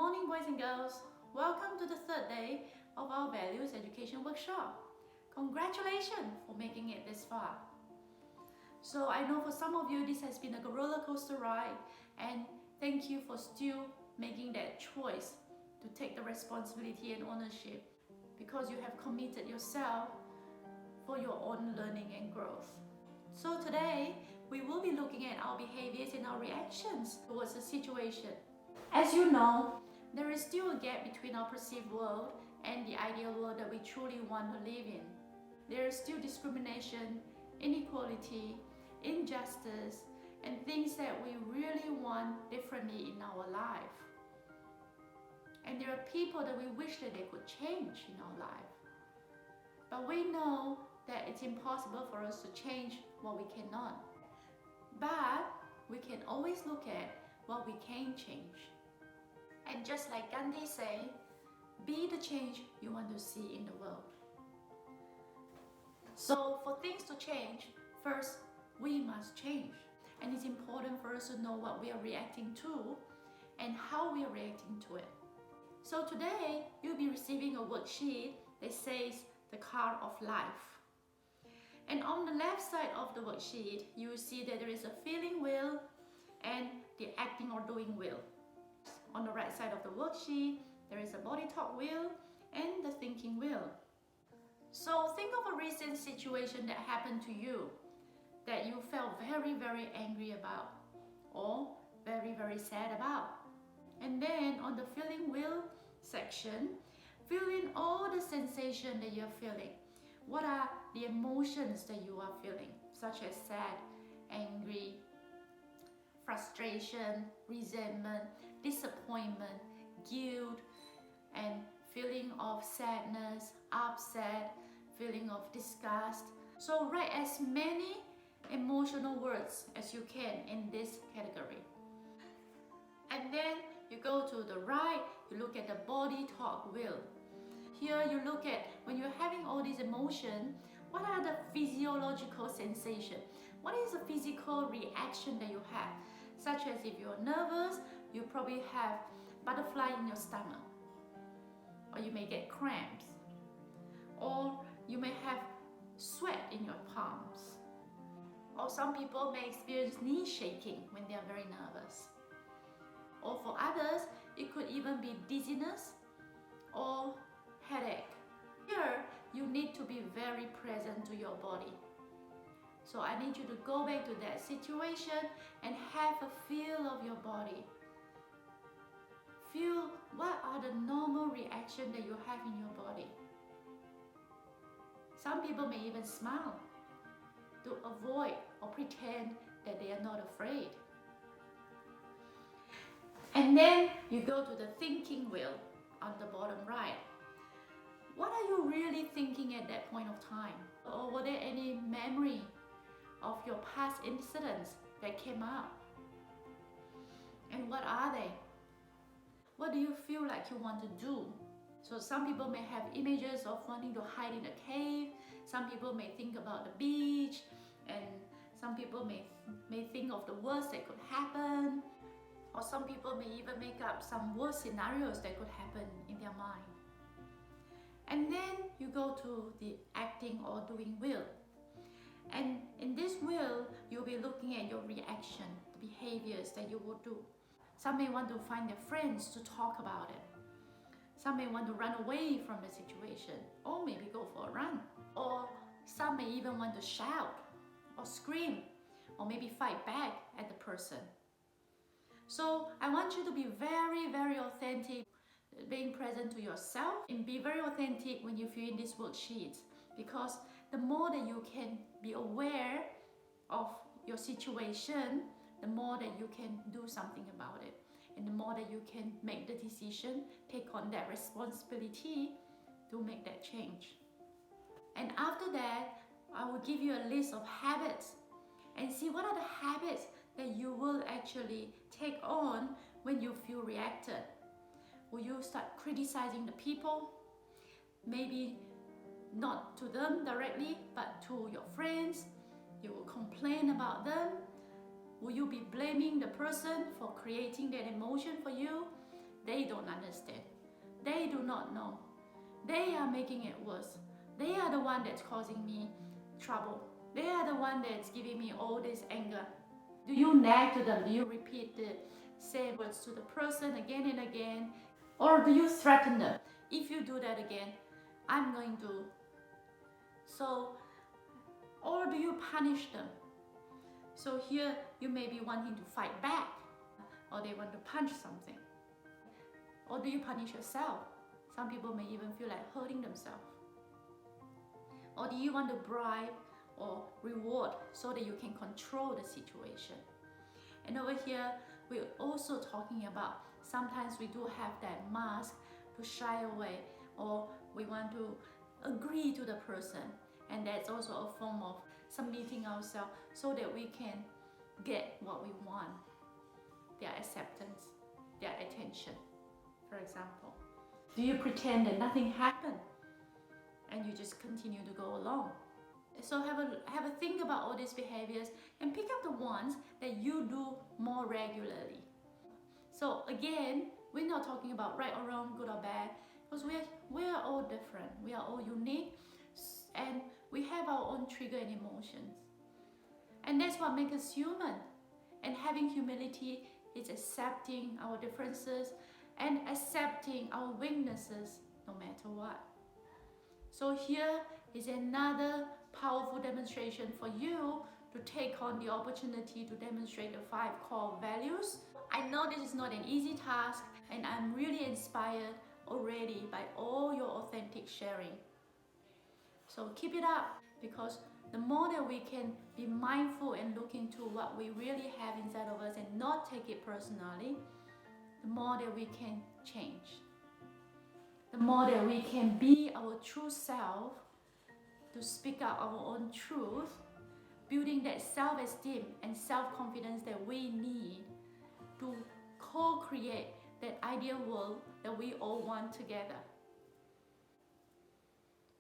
morning, boys and girls. Welcome to the third day of our Values Education Workshop. Congratulations for making it this far. So I know for some of you this has been a roller coaster ride, and thank you for still making that choice to take the responsibility and ownership, because you have committed yourself for your own learning and growth. So today we will be looking at our behaviors and our reactions towards the situation. As you know, there is still a gap between our perceived world and the ideal world that we truly want to live in. There is still discrimination, inequality, injustice, and things that we really want differently in our life. And there are people that we wish that they could change in our life. But we know that it's impossible for us to change what we cannot. But we can always look at what we can change. And just like Gandhi said, be the change you want to see in the world. So for things to change, first we must change. And it's important for us to know what we are reacting to and how we are reacting to it. So today, you'll be receiving a worksheet that says the card of life. And on the left side of the worksheet, you will see that there is a feeling wheel and the acting or doing wheel. On the right side of the worksheet, there is a Bodytalk wheel and the thinking wheel. So think of a recent situation that happened to you that you felt very, very angry about or very, very sad about. And then on the feeling wheel section, fill in all the sensation that you're feeling. What are the emotions that you are feeling, such as sad, angry, frustration, resentment, disappointment, guilt, and feeling of sadness, upset, feeling of disgust. So write as many emotional words as you can in this category. And then you go to the right, you look at the Bodytalk wheel. Here you look at, when you're having all these emotions, what are the physiological sensations? What is the physical reaction that you have? Such as if you're nervous, you probably have butterfly in your stomach, or you may get cramps, or you may have sweat in your palms, or some people may experience knee shaking when they are very nervous, or for others it could even be dizziness or headache. Here you need to be very present to your body. So I need you to go back to that situation and have a feel of your body. Feel what are the normal reactions that you have in your body. Some people may even smile to avoid or pretend that they are not afraid. And then you go to the thinking wheel on the bottom right. What are you really thinking at that point of time? Or were there any memory of your past incidents that came up? And what are they? What do you feel like you want to do? So some people may have images of wanting to hide in a cave. Some people may think about the beach, and some people may think of the worst that could happen. Or some people may even make up some worst scenarios that could happen in their mind. And then you go to the acting or doing wheel. And in this wheel, you'll be looking at your reaction, the behaviors that you will do. Some may want to find their friends to talk about it. Some may want to run away from the situation, or maybe go for a run. Or some may even want to shout or scream, or maybe fight back at the person. So I want you to be very, very authentic, being present to yourself, and be very authentic when you fill in these worksheets, because the more that you can be aware of your situation, the more that you can do something about it, and the more that you can make the decision, take on that responsibility to make that change. And after that, I will give you a list of habits and see what are the habits that you will actually take on when you feel reacted. Will you start criticizing the people? Maybe not to them directly, but to your friends. You will complain about them. Will you be blaming the person for creating that emotion for you? They don't They do not know. They are making it worse. They are the one that's causing me trouble. They are the one that's giving me all this anger. Do you nag to them? Do you repeat the same words to the person again and again? Or do you threaten them? If you do that again, I'm going to. So, or do you punish them? So here you may be wanting to fight back, or they want to punch something. Or do you punish yourself? Some people may even feel like hurting themselves. Or do you want to bribe or reward so that you can control the situation? And over here, we're also talking about sometimes we do have that mask to shy away, or we want to agree to the person, and that's also a form of submitting ourselves so that we can get what we want, their acceptance, their attention, for example. Do you pretend that nothing happened and you just continue to go along? So have a think about all these behaviors and pick up the ones that you do more regularly. So again, we're not talking about right or wrong, good or bad, because we're all different. We are all unique, and we have our own trigger and emotions. And that's what makes us human. And having humility is accepting our differences and accepting our weaknesses no matter what. So here is another powerful demonstration for you to take on the opportunity to demonstrate the 5 core values. I know this is not an easy task, and I'm really inspired already by all your authentic sharing. So keep it up, because the more that we can be mindful and look into what we really have inside of us and not take it personally, the more that we can change. The more that we can be our true self, to speak out our own truth, building that self-esteem and self-confidence that we need to co-create that ideal world that we all want together.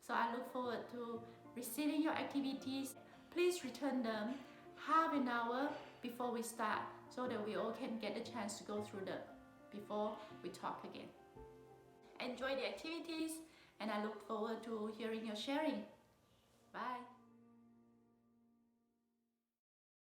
So I look forward to receiving your activities. Please return them half an hour before we start, so that we all can get a chance to go through them before we talk again. Enjoy the activities, and I look forward to hearing your sharing. Bye.